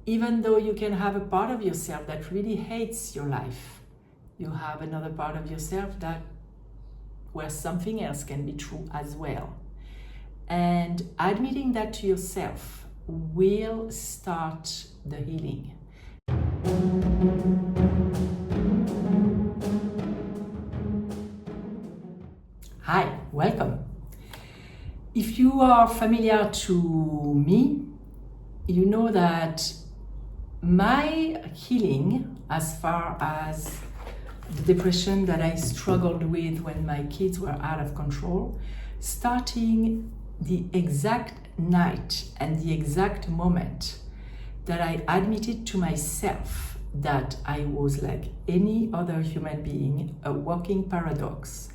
Even though you can have a part of yourself that really hates your life, you have another part of yourself that where something else can be true as well. And admitting that to yourself will start the healing. Hi, welcome. If you are familiar to me, you know that my healing, as far as the depression that I struggled with when my kids were out of control, starting the exact night and the exact moment that I admitted to myself that I was like any other human being, a walking paradox,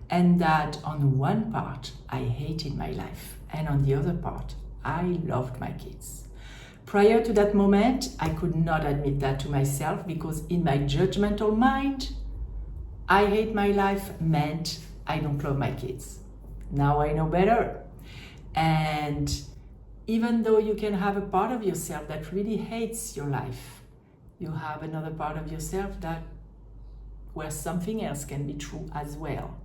and that on one part I hated my life, and on the other part I loved my kids. Prior to that moment, I could not admit that to myself because in my judgmental mind, I hate my life meant I don't love my kids. Now I know better. And even though you can have a part of yourself that really hates your life, you have another part of yourself that where something else can be true as well.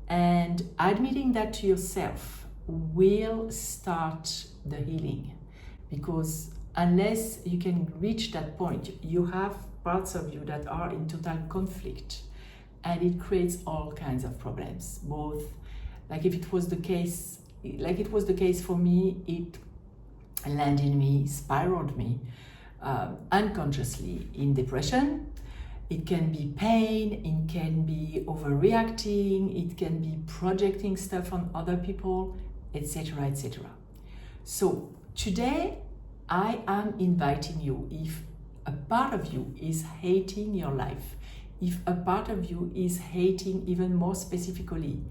And admitting that to yourself will start the healing. Because unless you can reach that point, you have parts of you that are in total conflict, and it creates all kinds of problems. Both, like if it was the case, like it was the case for me, it landed me, spiraled me unconsciously in depression. It can be pain, it can be overreacting, it can be projecting stuff on other people, etc., etc. So today, I am inviting you, if a part of you is hating your life, if a part of you is hating even more specifically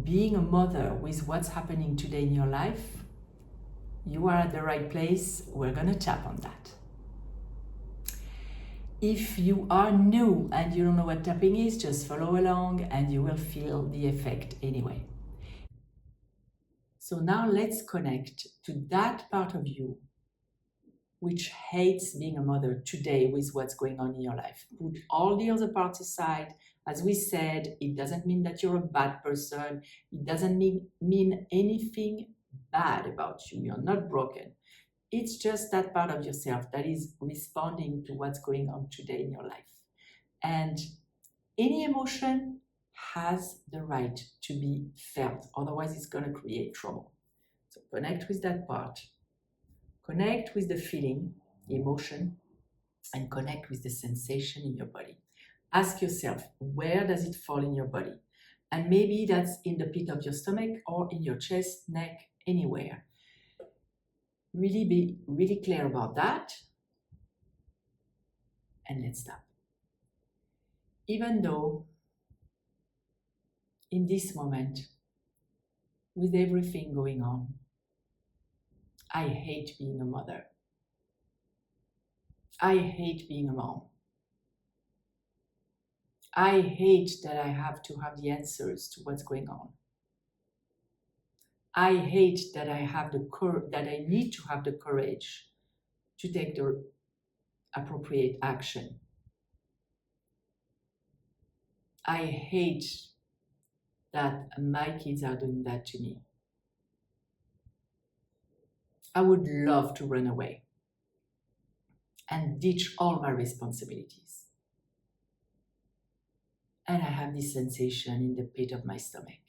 being a mother with what's happening today in your life, you are at the right place. We're gonna tap on that. If you are new and you don't know what tapping is, just follow along and you will feel the effect anyway. So now let's connect to that part of you which hates being a mother today with what's going on in your life. Put all the other parts aside. As we said, it doesn't mean that you're a bad person. It doesn't mean anything bad about you. You're not broken. It's just that part of yourself that is responding to what's going on today in your life. And any emotion has the right to be felt. Otherwise, it's going to create trouble. So connect with that part. Connect with the feeling, the emotion, and connect with the sensation in your body. Ask yourself, where does it fall in your body? And maybe that's in the pit of your stomach or in your chest, neck, anywhere. Really be really clear about that. And let's stop. Even though in this moment, with everything going on, I hate being a mother. I hate being a mom. I hate that I have to have the answers to what's going on. I hate that I need to have the courage to take the appropriate action. I hate that my kids are doing that to me. I would love to run away and ditch all my responsibilities. And I have this sensation in the pit of my stomach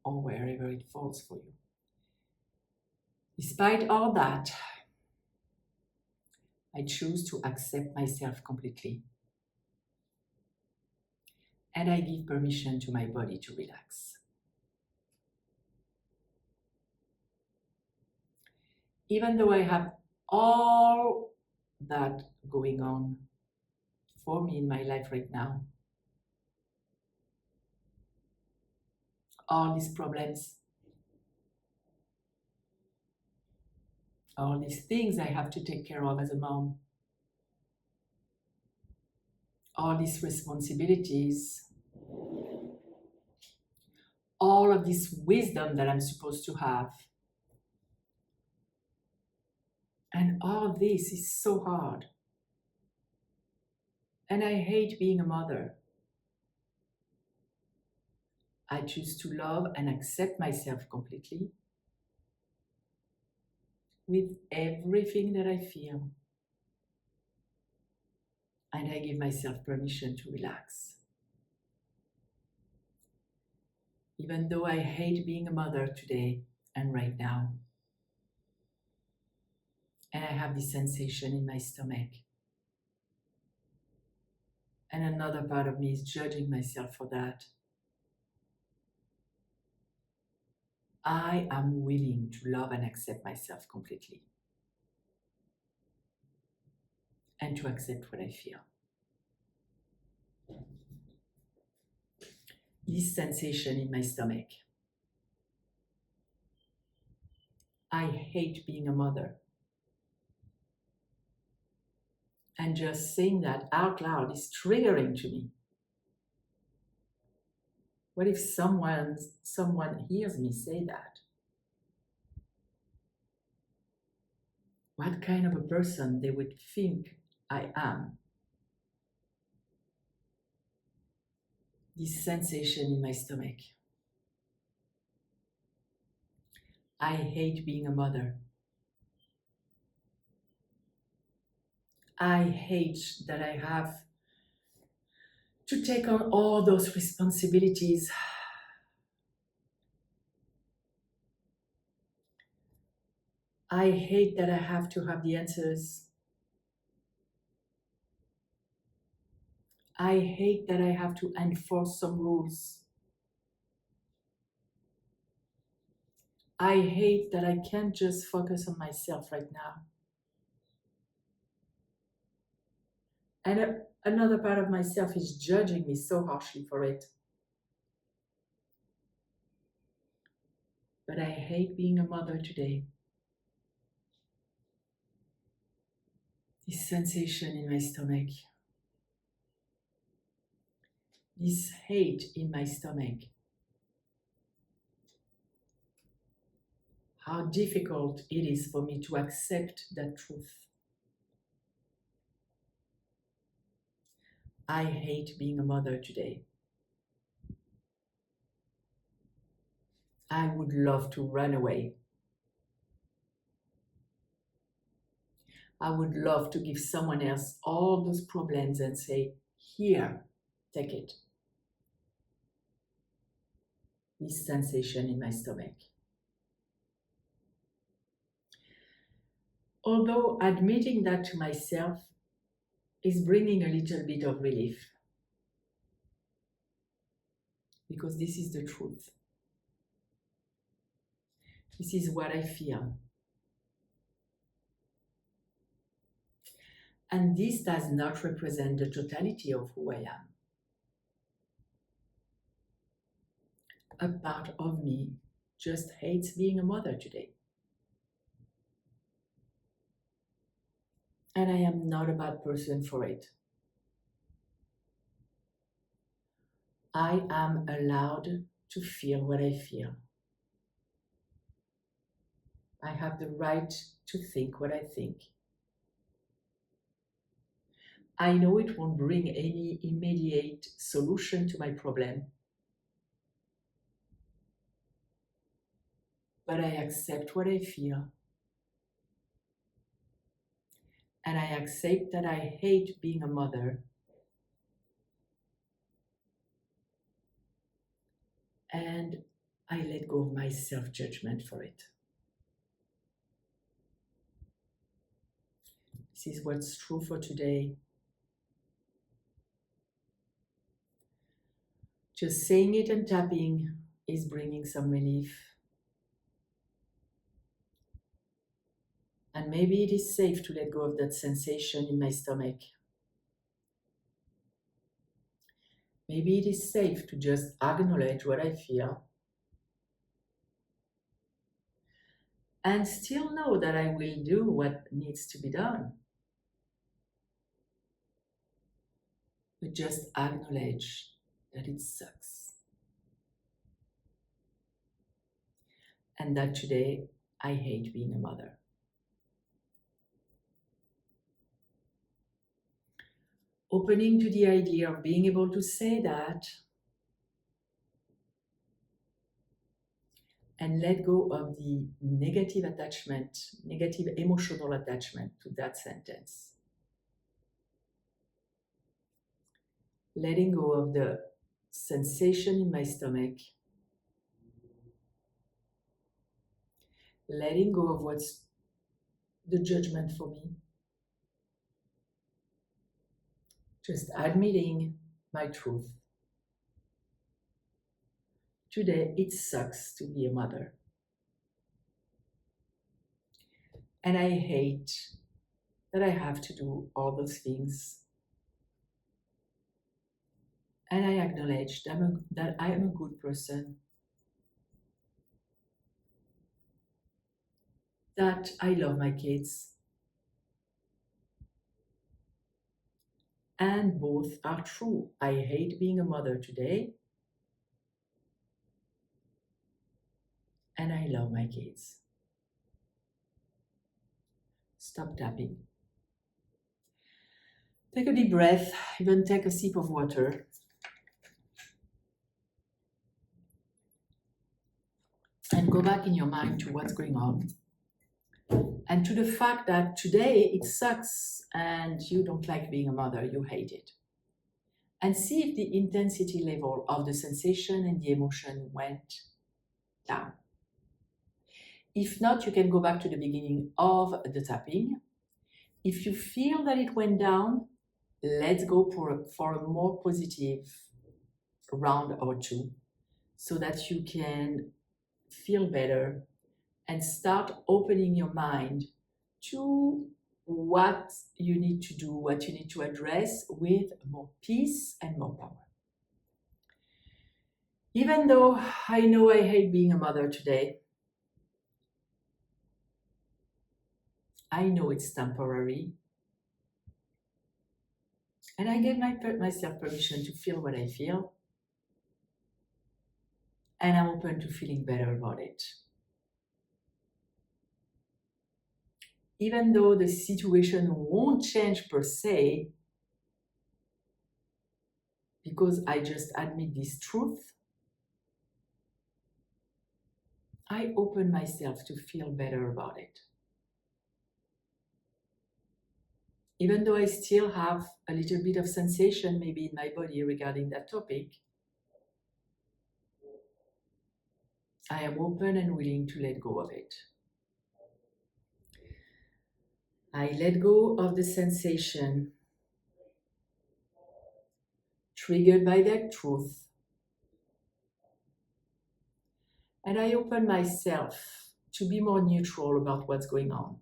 or wherever it falls for you. Despite all that, I choose to accept myself completely. And I give permission to my body to relax. Even though I have all that going on for me in my life right now, all these problems, all these things I have to take care of as a mom, all these responsibilities, all of this wisdom that I'm supposed to have, And all this is so hard. And I hate being a mother. I choose to love and accept myself completely with everything that I feel. And I give myself permission to relax. Even though I hate being a mother today and right now. And I have this sensation in my stomach. And another part of me is judging myself for that. I am willing to love and accept myself completely. And to accept what I feel. This sensation in my stomach. I hate being a mother. And just saying that out loud is triggering to me. What if someone hears me say that? What kind of a person they would think I am? This sensation in my stomach. I hate being a mother. I hate that I have to take on all those responsibilities. I hate that I have to have the answers. I hate that I have to enforce some rules. I hate that I can't just focus on myself right now. And another part of myself is judging me so harshly for it. But I hate being a mother today. This sensation in my stomach. This hate in my stomach. How difficult it is for me to accept that truth. I hate being a mother today. I would love to run away. I would love to give someone else all those problems and say, here, take it. This sensation in my stomach. Although admitting that to myself is bringing a little bit of relief. Because this is the truth. This is what I feel. And this does not represent the totality of who I am. A part of me just hates being a mother today. And I am not a bad person for it. I am allowed to feel what I feel. I have the right to think what I think. I know it won't bring any immediate solution to my problem, but I accept what I feel. And I accept that I hate being a mother. And I let go of my self-judgment for it. This is what's true for today. Just saying it and tapping is bringing some relief. And maybe it is safe to let go of that sensation in my stomach. Maybe it is safe to just acknowledge what I feel and still know that I will do what needs to be done. But just acknowledge that it sucks. And that today I hate being a mother. Opening to the idea of being able to say that and let go of the negative attachment, negative emotional attachment to that sentence. Letting go of the sensation in my stomach. Letting go of what's the judgment for me. Just admitting my truth. Today, it sucks to be a mother. And I hate that I have to do all those things. And I acknowledge that I am a good person. That I love my kids. And both are true. I hate being a mother today. And I love my kids. Stop tapping. Take a deep breath, even take a sip of water. And go back in your mind to what's going on. And to the fact that today it sucks and you don't like being a mother, you hate it. And see if the intensity level of the sensation and the emotion went down. If not, you can go back to the beginning of the tapping. If you feel that it went down, let's go for a more positive round or two so that you can feel better and start opening your mind to what you need to do, what you need to address with more peace and more power. Even though I know I hate being a mother today, I know it's temporary. And I gave myself permission to feel what I feel. And I'm open to feeling better about it. Even though the situation won't change per se, because I just admit this truth, I open myself to feel better about it. Even though I still have a little bit of sensation maybe in my body regarding that topic, I am open and willing to let go of it. I let go of the sensation triggered by that truth. And I open myself to be more neutral about what's going on.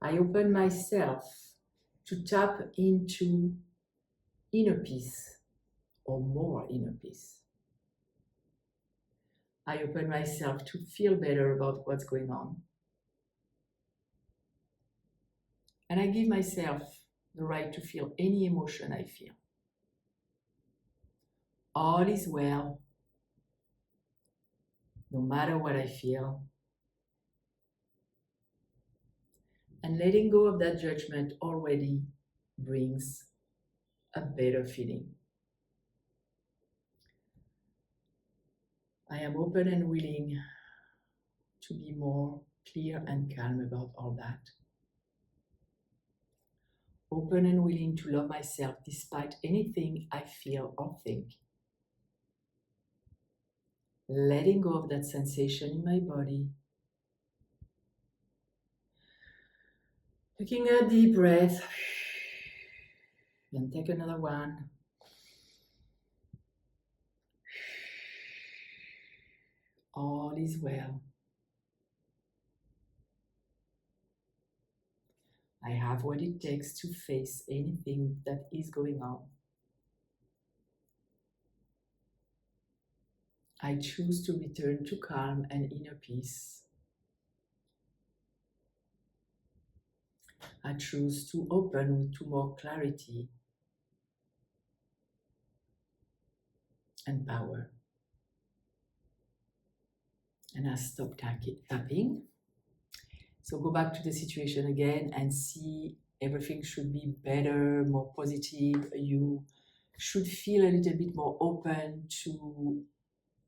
I open myself to tap into inner peace or more inner peace. I open myself to feel better about what's going on. And I give myself the right to feel any emotion I feel. All is well, no matter what I feel. And letting go of that judgment already brings a better feeling. I am open and willing to be more clear and calm about all that. Open and willing to love myself despite anything I feel or think. Letting go of that sensation in my body. Taking a deep breath. Then take another one. All is well. I have what it takes to face anything that is going on. I choose to return to calm and inner peace. I choose to open to more clarity and power. And I stop tapping. So go back to the situation again and see everything should be better, more positive. You should feel a little bit more open to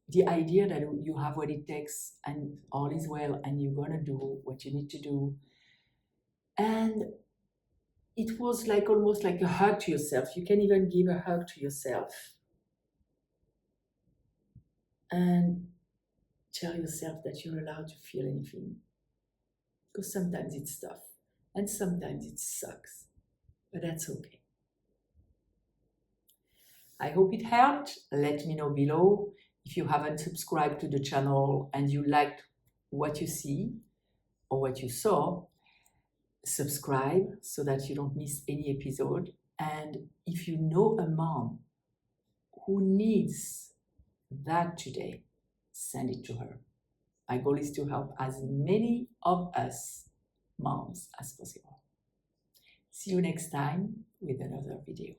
the idea that you have what it takes and all is well and you're gonna do what you need to do. And it was like almost like a hug to yourself. You can even give a hug to yourself and tell yourself that you're allowed to feel anything. Because sometimes it's tough and sometimes it sucks, but that's okay. I hope it helped. Let me know below. If you haven't subscribed to the channel and you liked what you see or what you saw, subscribe so that you don't miss any episode. And if you know a mom who needs that today, send it to her. My goal is to help as many of us moms as possible. See you next time with another video.